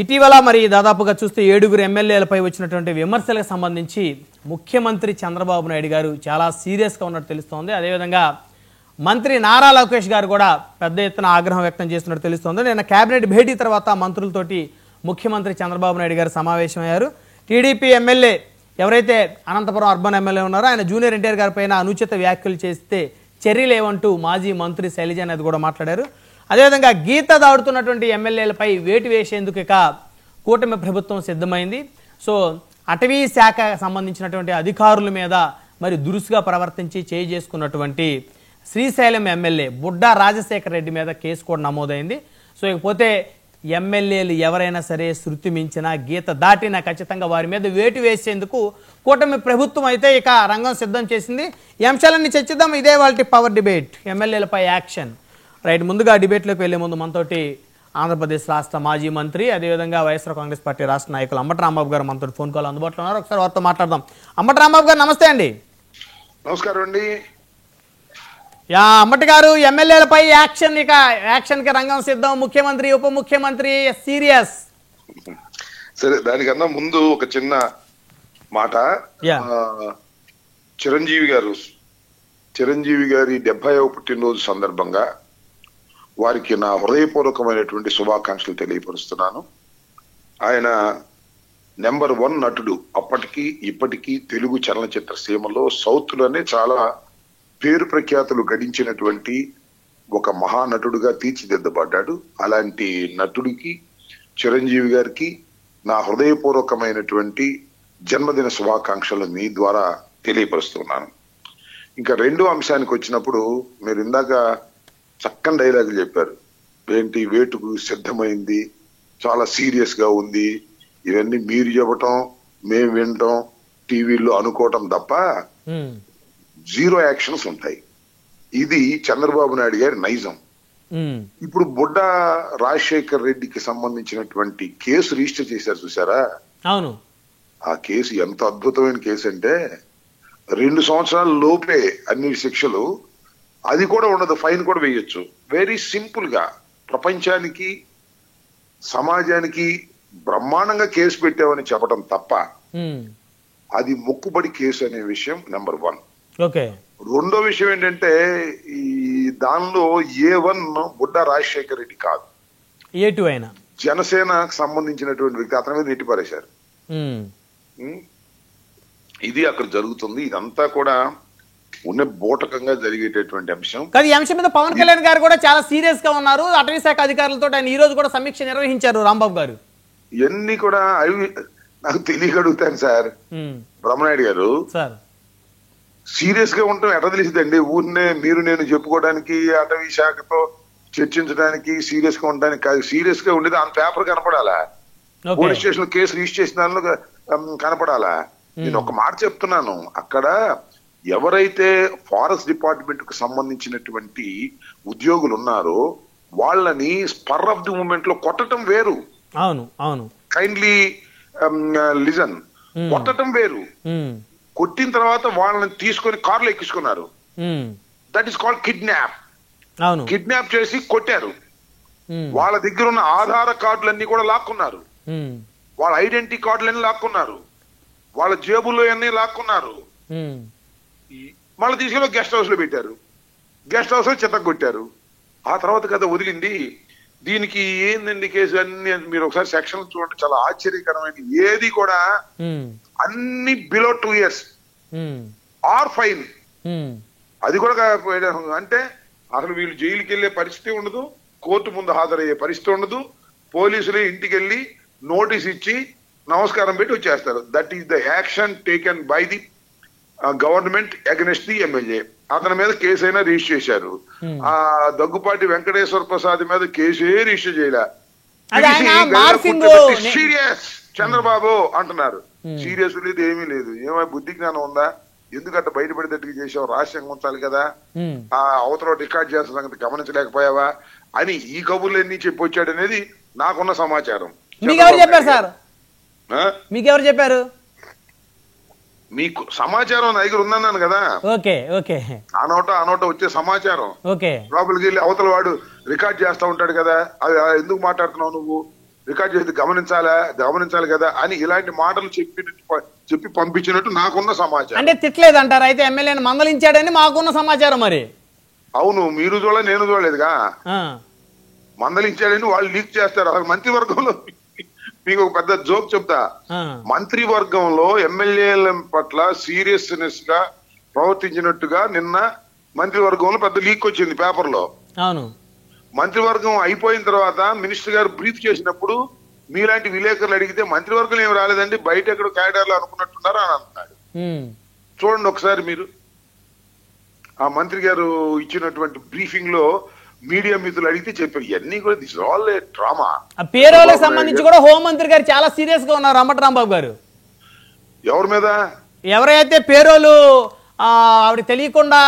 ఇటీవల మరి దాదాపుగా చూస్తే 7 ఎమ్మెల్యేలపై వచ్చినటువంటి విమర్శలకు సంబంధించి ముఖ్యమంత్రి చంద్రబాబు నాయుడు గారు చాలా సీరియస్గా ఉన్నట్టు తెలుస్తోంది. అదేవిధంగా మంత్రి నారా లోకేష్ గారు కూడా పెద్ద ఎత్తున ఆగ్రహం వ్యక్తం చేస్తున్నట్టు తెలుస్తోంది. నిన్న కేబినెట్ భేటీ తర్వాత మంత్రులతోటి ముఖ్యమంత్రి చంద్రబాబు నాయుడు గారు సమావేశమయ్యారు. టీడీపీ ఎమ్మెల్యే ఎవరైతే అనంతపురం అర్బన్ ఎమ్మెల్యే ఉన్నారో ఆయన జూనియర్ ఎన్టీఆర్ గారి పైన అనుచిత వ్యాఖ్యలు చేస్తే చర్యలేవంటూ మాజీ మంత్రి శైలజ అనేది కూడా మాట్లాడారు. అదేవిధంగా గీత దాడుతున్నటువంటి ఎమ్మెల్యేలపై వేటు వేసేందుకు ఇక కూటమి ప్రభుత్వం సిద్ధమైంది. సో అటవీ శాఖ సంబంధించినటువంటి అధికారుల మీద మరి దురుసుగా ప్రవర్తించి చేయి చేసుకున్నటువంటి శ్రీశైలం ఎమ్మెల్యే బుడ్డా రాజశేఖర రెడ్డి మీద కేసు కూడా నమోదైంది. సో ఇకపోతే ఎమ్మెల్యేలు ఎవరైనా సరే శృతి మించినా గీత దాటినా ఖచ్చితంగా వారి మీద వేటు వేసేందుకు కూటమి ప్రభుత్వం అయితే ఇక రంగం సిద్ధం చేసింది. ఈ అంశాలన్నీ చర్చిద్దాం. ఇదే వాళ్ళ పవర్ డిబేట్, ఎమ్మెల్యేలపై యాక్షన్. రైట్, ముందుగా డిబేట్లోకి వెళ్లే ముందు మనతోటి ఆంధ్రప్రదేశ్ రాష్ట్ర మాజీ మంత్రి అదేవిధంగా వైఎస్ఆర్ కాంగ్రెస్ పార్టీ రాష్ట్ర నాయకులు అంబటి రాంబాబు గారు మనతో ఫోన్ కాల్ అందుబాటులో ఉన్నారు. ఒకసారి వారితో మాట్లాడదాం. అంబటి రాంబాబు గారు నమస్తే అండి. నమస్కారం అండి. అంబటి గారు, ఎమ్మెల్యేలపై యాక్షన్, ఇక యాక్షన్ కి రంగం సిద్ధం. ముఖ్యమంత్రి ఉప ముఖ్యమంత్రి సీరియస్. సరే, దానికన్నా ముందు ఒక చిన్న మాట. చిరంజీవి గారి 70వ పుట్టినరోజు సందర్భంగా వారికి నా హృదయపూర్వకమైనటువంటి శుభాకాంక్షలు తెలియపరుస్తున్నాను. ఆయన నెంబర్ 1 నటుడు. అప్పటికి ఇప్పటికీ తెలుగు చలనచిత్ర సీమలో సౌత్ లోనే చాలా పేరు ప్రఖ్యాతులు గడించినటువంటి ఒక మహానటుడుగా తీర్చిదిద్దబడ్డాడు. అలాంటి నటుడికి, చిరంజీవి గారికి నా హృదయపూర్వకమైనటువంటి జన్మదిన శుభాకాంక్షలు మీ ద్వారా తెలియపరుస్తున్నాను. ఇంకా రెండో అంశానికి వచ్చినప్పుడు, మీరు ఇందాక చక్కని డైలాగులు చెప్పారు. ఏంటి, వేటుకు సిద్ధమైంది, చాలా సీరియస్ గా ఉంది, ఇవన్నీ మీరు చెప్పటం మేము వినటం టీవీలో అనుకోవటం తప్ప జీరో యాక్షన్స్ ఉంటాయి. ఇది చంద్రబాబు నాయుడు గారి నైజం. ఇప్పుడు బుడ్డా రాజశేఖర్ రెడ్డికి సంబంధించినటువంటి కేసు రిజిస్టర్ చేశారు, చూసారా? అవును. ఆ కేసు ఎంత అద్భుతమైన కేసు అంటే 2 సంవత్సరాల లోపే అన్ని శిక్షలు, అది కూడా ఉండదు, ఫైన్ కూడా వేయొచ్చు. వెరీ సింపుల్ గా ప్రపంచానికి సమాజానికి బ్రహ్మాండంగా కేసు పెట్టామని చెప్పడం తప్ప అది మొక్కుబడి కేసు అనే విషయం నెంబర్ 1. ఓకే. రెండో విషయం ఏంటంటే, ఈ దానిలో A1 బుడ్డా రాజశేఖర్ రెడ్డి కాదు, A2 అయినా జనసేనకు సంబంధించినటువంటి వ్యక్తి. అతని మీద నెట్టిపారేశారు. ఇది అక్కడ జరుగుతుంది. ఇదంతా కూడా ఉన్న బోటకంగా జరిగేటటువంటి అంశం. కానీ ఈ అంశం మీద పవన్ కళ్యాణ్ గారు కూడా చాలా సీరియస్ గా ఉన్నారు. అటవీ శాఖ అధికారులతో ఆయన ఈ రోజు కూడా సమీక్ష నిర్వహించారు. రాంబాబు గారు, ఇవన్నీ కూడా నాకు తెలియక అడుగుతాను సార్. బ్రహ్మనాయుడు గారు, సార్ సీరియస్ గా ఉంటాం ఎట్లా తెలిసిందండి? ఊరినే మీరు నేను చెప్పుకోవడానికి, అటవీ శాఖతో చర్చించడానికి సీరియస్ గా ఉండడానికి కాదు. సీరియస్ గా ఉండేది ఆన్ పేపర్ కనపడాలా, పోలీస్ స్టేషన్ లో కేసు రిజిస్టర్ చేసిన దానిలో కనపడాలా. నేను ఒక మాట చెప్తున్నాను, అక్కడ ఎవరైతే ఫారెస్ట్ డిపార్ట్మెంట్ కు సంబంధించినటువంటి ఉద్యోగులు ఉన్నారో వాళ్ళని స్పర్ ఆఫ్ ది మూమెంట్ లో కొట్టడం వేరు. అవును అవును, కైండ్లీ లిజన్. కొట్టడం వేరు, కొట్టిన తర్వాత వాళ్ళని తీసుకొని కార్లో ఎక్కించుకున్నారు. That is called kidnap. Kidnap చేసి కొట్టారు. వాళ్ళ దగ్గర ఉన్న ఆధార్ కార్డులన్నీ కూడా లాక్కున్నారు, వాళ్ళ ఐడెంటిటీ కార్డులన్నీ లాక్కున్నారు, వాళ్ళ జేబుల్లో అన్ని లాక్కున్నారు. మళ్ళీ తీసుకెళ్ళి గెస్ట్ హౌస్ లో పెట్టారు. గెస్ట్ హౌస్ లో చెత్త కొట్టారు. ఆ తర్వాత కదా వదిలింది. దీనికి ఏందండి కేసు? అన్ని మీరు ఒకసారి సెక్షన్ చూడండి, చాలా ఆశ్చర్యకరమైన. ఏది కూడా అన్ని బిలో 2 years ఆర్ ఫైన్. అది కూడా అంటే అసలు వీళ్ళు జైలుకి వెళ్లే పరిస్థితి ఉండదు, కోర్టు ముందు హాజరయ్యే పరిస్థితి ఉండదు. పోలీసులు ఇంటికి వెళ్ళి నోటీస్ ఇచ్చి నమస్కారం పెట్టి వచ్చేస్తారు. That is the action taken by the government against the MLA. అతని మీద కేసు అయినా రిజిస్టర్ చేశారు. ఆ దగ్గుపాటి వెంకటేశ్వర ప్రసాద్ మీద కేసు రిజిస్టర్ చేయలే. సీరియస్ చంద్రబాబు అంటున్నారు. సీరియస్ లేదు, ఏమీ లేదు. ఏమై బుద్ధి జ్ఞానం ఉందా? ఎందుకంటే బయటపడేటట్టుగా చేసావు, రహస్యంగా ఉంచాలి కదా. ఆ అవతల రికార్డ్ చేస్తున్న సంగతి గమనించలేకపోయావా అని ఈ కబుర్లన్నీ చెప్పి వచ్చాడు అనేది నాకున్న సమాచారం. మీకెవరు చెప్పారు సార్? మీకెవరు చెప్పారు? మీకు సమాచారం నా దగ్గర ఉందన్నాను కదా. ఓకే ఓకే, అనోట వచ్చే సమాచారం. ఓకే, లోపలికి వెళ్ళి అవతల వాడు రికార్డ్ చేస్తా ఉంటాడు కదా, అది ఎందుకు మాట్లాడుతున్నావు నువ్వు? రికార్డ్ చేసి గమనించాలి కదా అని ఇలాంటి మాటలు చెప్పి పంపించినట్టు నాకున్న సమాచారం. అంటే తిట్టలేదంటారు అయితే ఎమ్మెల్యేని మందలించాడని మాకున్న సమాచారం. మరి అవును, మీరు చూడలేదు, నేను చూడలేదుగా. మందలించాడని వాళ్ళు లీక్ చేస్తారు. అసలు మంత్రివర్గంలో మీకు ఒక పెద్ద జోక్ చెప్తా. మంత్రివర్గంలో ఎమ్మెల్యేల పట్ల సీరియస్నెస్ గా ప్రవర్తించినట్టుగా నిన్న మంత్రివర్గంలో పెద్ద లీక్ వచ్చింది పేపర్లో. అవును, మంత్రివర్గం అయిపోయిన తర్వాత మినిస్టర్ గారు బ్రీఫ్ చేసినప్పుడు మీలాంటి విలేకరులు అడిగితే మంత్రివర్గం ఏమి రాలేదండి, బయట ఎక్కడో క్యాడర్లో అనుకున్నట్టున్నారు అని అంటున్నాడు. చూడండి ఒకసారి మీరు ఆ మంత్రి గారు ఇచ్చినటువంటి బ్రీఫింగ్ లో మీడియా మిత్రులు అడిగితే చెప్పారు ఇవన్నీ కూడా దిస్ ఆల్ ఏ డ్రామా. పేరోలకు సంబంధించి కూడా హోంమంత్రి గారు చాలా సీరియస్ గా ఉన్నారు. రాంబాబు గారు ఎవరి మీద? ఎవరైతే పేరోలు ఆవిడ తెలియకుండా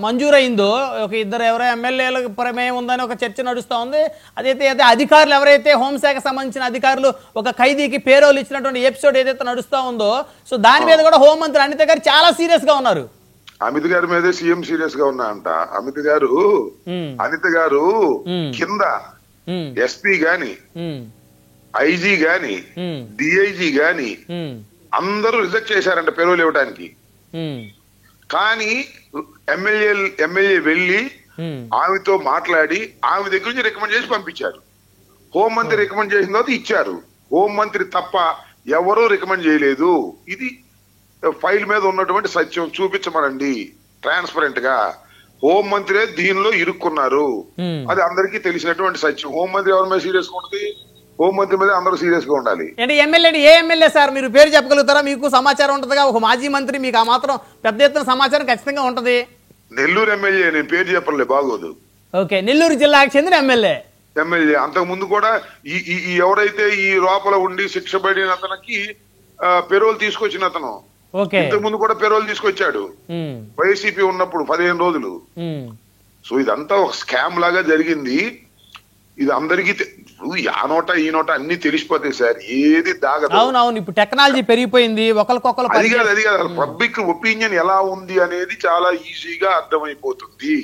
మంజూరైందో ఒక ఇద్దరు ఎవరో ఎమ్మెల్యేలకు ప్రమేయం ఉందని ఒక చర్చ నడుస్తూ ఉంది. అదైతే అధికారులు ఎవరైతే హోంశాఖ సంబంధించిన అధికారులు ఒక ఖైదీకి పేరోలు ఇచ్చినటువంటి ఎపిసోడ్ ఏదైతే నడుస్తూ ఉందో, సో దాని మీద కూడా హోంమంత్రి అనిత గారు చాలా సీరియస్ గా ఉన్నారు. అమిత్ గారి మీదే సీఎం సీరియస్ గా ఉన్నా అంట. అనిత గారు కింద ఎస్పీ గాని, ఐజీ గాని, డిఐజీ గాని అందరూ రిజెక్ట్ చేశారంట పేరోలు ఇవ్వడానికి. కానీ ఎమ్మెల్యే వెళ్ళి ఆమెతో మాట్లాడి ఆమె దగ్గర నుంచి రికమెండ్ చేసి పంపించారు. హోంమంత్రి రికమెండ్ చేసిన తర్వాత ఇచ్చారు. హోంమంత్రి తప్ప ఎవరూ రికమెండ్ చేయలేదు. ఇది ఫైల్ మీద ఉన్నటువంటి సత్యం, చూపించమనండి ట్రాన్స్పరెంట్ గా. హోంమంత్రే దీనిలో ఇరుక్కున్నారు, అది అందరికీ తెలిసినటువంటి సత్యం. హోంమంత్రి ఎవరి మీద సీరియస్ గా ఉంటుంది? హోంమంత్రి మీద అందరూ సీరియస్ గా ఉండాలి. అంటే ఏ ఎమ్మెల్యే సార్ మీరు పేరు చెప్పగలుగుతారా? మీకు సమాచారం ఉంటుందిగా, ఒక మాజీ మంత్రి, మీకు ఆ మాత్రం పెద్ద ఎత్తున సమాచారం ఖచ్చితంగా ఉంటది. నెల్లూరు ఎమ్మెల్యే, నేను పేరు చెప్పలే బాగోదు. ఓకే, నెల్లూరు జిల్లాకు చెందిన ఎమ్మెల్యే. అంతకు ముందు కూడా ఈ ఎవరైతే ఈ లోపల ఉండి శిక్ష పడిన అతనికి పెరోల్ తీసుకొచ్చిన అతను ఇంతకు ముందు కూడా పెరోల్ తీసుకొచ్చాడు వైసీపీ ఉన్నప్పుడు 15 రోజులు. సో ఇదంతా ఒక స్కామ్ లాగా జరిగింది. ఇది అందరికీ ఆ నోట ఈ నోట అన్ని తెలిసిపోతాయి సార్, ఏది దాగదు. అవునవును, ఇప్పుడు టెక్నాలజీ పెరిగిపోయింది, ఒకరికొకరు. అది కాదు పబ్లిక్ ఒపీనియన్ ఎలా ఉంది అనేది చాలా ఈజీగా అర్థమైపోతుంది.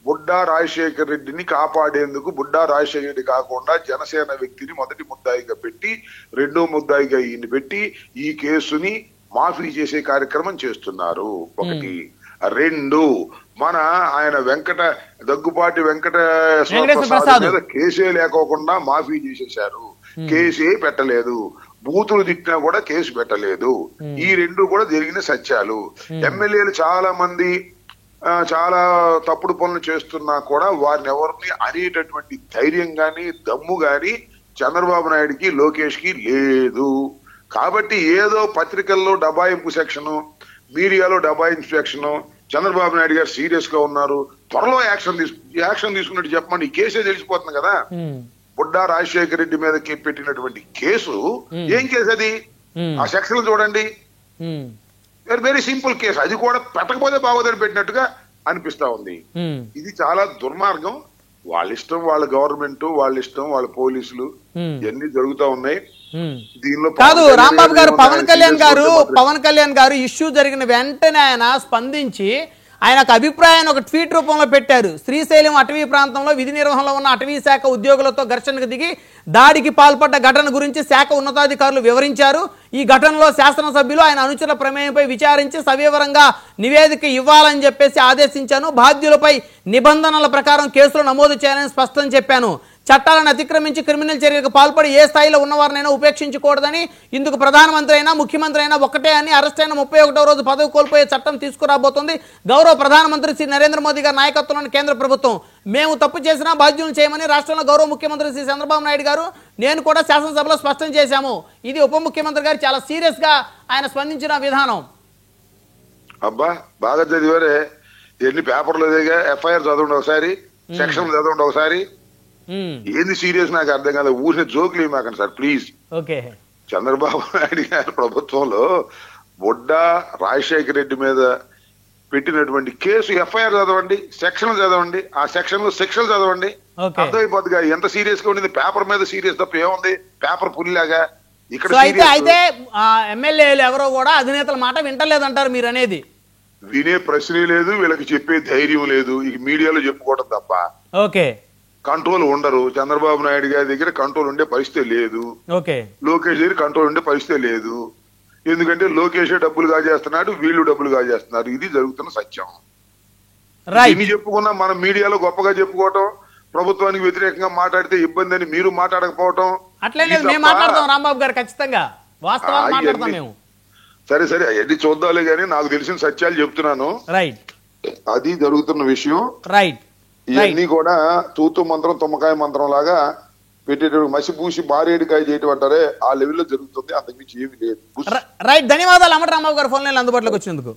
బుడ్డా రాజశేఖర్ రెడ్డిని కాపాడేందుకు బుడ్డా రాజశేఖర రెడ్డి కాకుండా జనసేన వ్యక్తిని మొదటి ముద్దాయిగా పెట్టి, రెండో ముద్దాయిగా ఈయన పెట్టి ఈ కేసుని మాఫీ చేసే కార్యక్రమం చేస్తున్నారు. ఒకటి. రెండు, మన ఆయన దగ్గుపాటి వెంకటేశ్వర మీద కేసే లేకోకుండా మాఫీ చేసేశారు. కేసే పెట్టలేదు, బూతులు తిట్టినా కూడా కేసు పెట్టలేదు. ఈ రెండు కూడా జరిగిన సత్యాలు. ఎమ్మెల్యేలు చాలా మంది చాలా తప్పుడు పనులు చేస్తున్నా కూడా వారిని ఎవరిని అనేటటువంటి ధైర్యం గాని దమ్ము గాని చంద్రబాబు నాయుడుకి లోకేష్ కి లేదు. కాబట్టి ఏదో పత్రికల్లో డబాయింపు సెక్షన్, మీడియాలో డబాయింపు సెక్షన్, చంద్రబాబు నాయుడు గారు సీరియస్ గా ఉన్నారు, త్వరలో యాక్షన్ తీసుకున్నట్టు చెప్పమని ఈ కేసే తెలిసిపోతుంది కదా. బుడ్డా రాజశేఖర రెడ్డి మీద పెట్టినటువంటి కేసు ఏం కేసు అది? ఆ సెక్షన్ చూడండి, వెరీ సింపుల్ కేసు. అది కూడా పెట్టకపోతే బాగోదని పెట్టినట్టుగా అనిపిస్తా ఉంది. ఇది చాలా దుర్మార్గం. వాళ్ళ ఇష్టం, వాళ్ళ గవర్నమెంట్, వాళ్ళ ఇష్టం, వాళ్ళ పోలీసులు, ఇవన్నీ జరుగుతూ ఉన్నాయి. దీనిలో కాదు రాంబాబు గారు, పవన్ కళ్యాణ్ గారు ఇష్యూ జరిగిన వెంటనే ఆయన స్పందించి ఆయన ఒక అభిప్రాయాన్ని ఒక ట్వీట్ రూపంలో పెట్టారు. శ్రీశైలం అటవీ ప్రాంతంలో విధి నిర్వహణలో ఉన్న అటవీ శాఖ ఉద్యోగులతో ఘర్షణకు దిగి దాడికి పాల్పడ్డ ఘటన గురించి శాఖ ఉన్నతాధికారులు వివరించారు. ఈ ఘటనలో శాసనసభ్యులు ఆయన అనుచరుల ప్రమేయంపై విచారించి సవివరంగా నివేదిక ఇవ్వాలని చెప్పేసి ఆదేశించాను. బాధ్యులపై నిబంధనల ప్రకారం కేసులు నమోదు చేయాలని స్పష్టం చెప్పాను. చట్టాలను అతిక్రమించి క్రిమినల్ చర్యలకు పాల్పడి ఏ స్థాయిలో ఉన్నవారినైనా ఉపేక్షించకూడదని, ఇందుకు ప్రధానమంత్రి అయినా ముఖ్యమంత్రి అయినా ఒక్కటే అని, అరెస్ట్ అయిన 31వ రోజు పదవి కోల్పోయే చట్టం తీసుకురాబోతోంది గౌరవ ప్రధానమంత్రి శ్రీ నరేంద్ర మోదీ గారి నాయకత్వంలోని కేంద్ర ప్రభుత్వం. మేము తప్పు చేసినా బాధ్యులను చేయమని రాష్ట్రంలో గౌరవ ముఖ్యమంత్రి శ్రీ చంద్రబాబు నాయుడు గారు, నేను కూడా శాసనసభలో స్పష్టం చేశాము. ఇది ఉప ముఖ్యమంత్రి గారు చాలా సీరియస్ గా ఆయన స్పందించిన విధానం. అబ్బా బాగా చదివారే, ఎన్ని పేపర్లు ఎఫ్ఐఆర్ చదవండి ఒకసారి, సెక్షన్ చదవండి ఒకసారి. ఏంది సీరియస్ నాకు అర్థం కాదు. ఊరిని జోకులు ఏమాకండి సార్ ప్లీజ్. చంద్రబాబు నాయుడు గారి ప్రభుత్వంలో బుడ్డా రాజశేఖర రెడ్డి మీద పెట్టినటువంటి కేసు ఎఫ్ఐఆర్ చదవండి, సెక్షన్ చదవండి, ఆ సెక్షన్ లో శిక్షలు చదవండి, అర్థమైపోద్దిగా ఎంత సీరియస్ గా ఉండేది. పేపర్ మీద సీరియస్ తప్ప ఏముంది, పేపర్ పుల్లిలాగా. ఇక్కడ అయితే ఎమ్మెల్యేలు ఎవరో కూడా అధినేతల మాట వింటలేదంటారు మీరు అనేది? వినే ప్రశ్నే లేదు, వీళ్ళకి చెప్పే ధైర్యం లేదు, ఇక మీడియాలో చెప్పుకోవడం తప్ప. ఓకే, కంట్రోల్ ఉండరు. చంద్రబాబు నాయుడు గారి దగ్గర కంట్రోల్ ఉండే పరిస్థితి లేదు, ఓకే లోకేష్ దగ్గర కంట్రోల్ ఉండే పరిస్థితి లేదు. ఎందుకంటే లోకేష్ డబ్బులు కాజేస్తున్నాడు, వీళ్ళు డబ్బులు కాజేస్తున్నారు. ఇది జరుగుతున్న సత్యం. రైట్ ఎన్ని చెప్పుకున్నా మనం మీడియాలో గొప్పగా చెప్పుకోవటం, ప్రభుత్వానికి వ్యతిరేకంగా మాట్లాడితే ఇబ్బంది అని మీరు మాట్లాడకపోవటం. అట్లే ఇది లేదు, మేము తప్ప. మాట్లాడతాం రాంబాబు గారు, ఖచ్చితంగా వాస్తవాలు మాట్లాడతాం మేము. సరే సరే అవన్నీ చూద్దాంలే కానీ నాకు తెలిసిన సత్యాలు చెప్తున్నాను. రైట్ అది జరుగుతున్న విషయం. రైట్ ఇవన్నీ కూడా తూతు మంత్రం తుమ్మకాయ మంత్రం లాగా పెట్టేటప్పుడు మసిపూసి బారేడికాయ చేయటం అంటారే, ఆ లెవెల్లో జరుగుతుంది. అంతకుమించి ఏమీ లేదు. రైట్ ధన్యవాదాలు అమర్ రాంబాబు గారు ఫోన్ లైన్ అందుబాటులోకి వచ్చినందుకు.